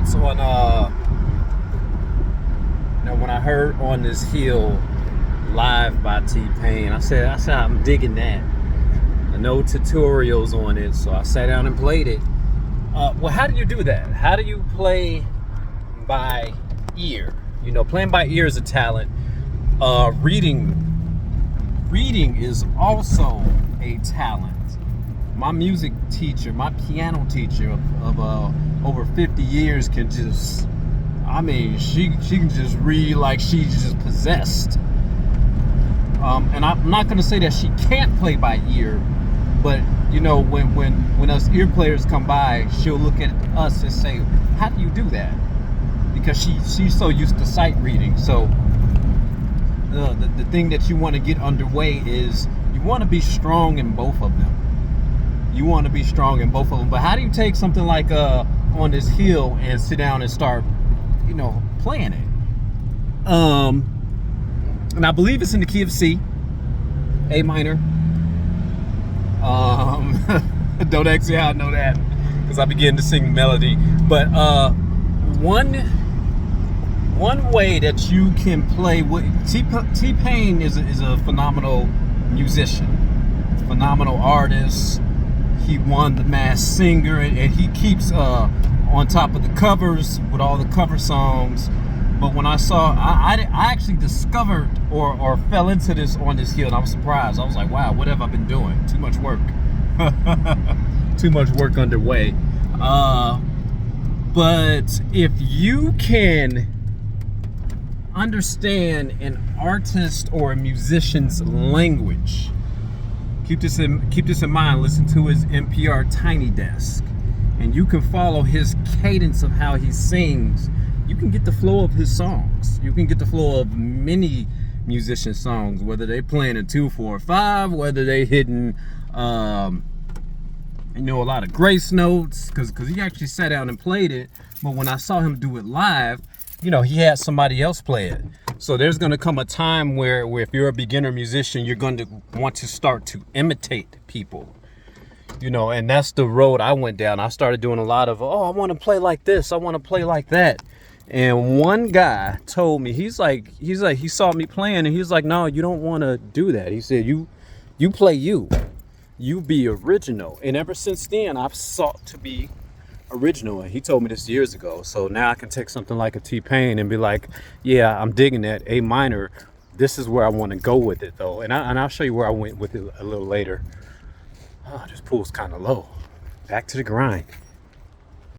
thoughts on when I heard On This Hill live by T-Pain. I said I'm digging that. No tutorials on it, so I sat down and played it. Well, how do you do that? How do you play by ear? You know, playing by ear is a talent. Reading is also a talent. My music teacher, my piano teacher of over 50 years can just, she can just read like she's just possessed. And I'm not gonna say that she can't play by ear, but you know, when us ear players come by, she'll look at us and say, how do you do that? Because she's so used to sight reading. So the thing that you want to get underway is you want to be strong in both of them. You want to be strong in both of them. But how do you take something like On This Hill and sit down and start, you know, playing it? And I believe it's in the key of C, A minor. Don't ask me how I know that, because I began to sing melody. But one way that you can play with T-Pain is a phenomenal musician, phenomenal artist. He won the Masked Singer, and he keeps on top of the covers with all the cover songs. But when I actually discovered or fell into this On This Hill, and I was surprised. I was like, wow, what have I been doing? Too much work. Too much work underway. But if you can understand an artist or a musician's language, keep this in mind. Listen to his NPR Tiny Desk, and you can follow his cadence of how he sings. You can get the flow of his songs. You can get the flow of many musician songs, whether they playing in 2-4-5, whether they hitting a lot of grace notes, because he actually sat down and played it. But when I saw him do it live, you know, he had somebody else play it. So there's going to come a time where if you're a beginner musician, you're going to want to start to imitate people. You know, and that's the road I went down. I started doing a lot of, I want to play like this, I want to play like that. And one guy told me, he saw me playing, and he was like, no, you don't want to do that. He said, you play you be original. And ever since then, I've sought to be original. And he told me this years ago. So now I can take something like a T-Pain and be like, yeah, I'm digging that A minor. This is where I want to go with it, though. And I'll show you where I went with it a little later. Oh, this pool's kind of low. Back to the grind.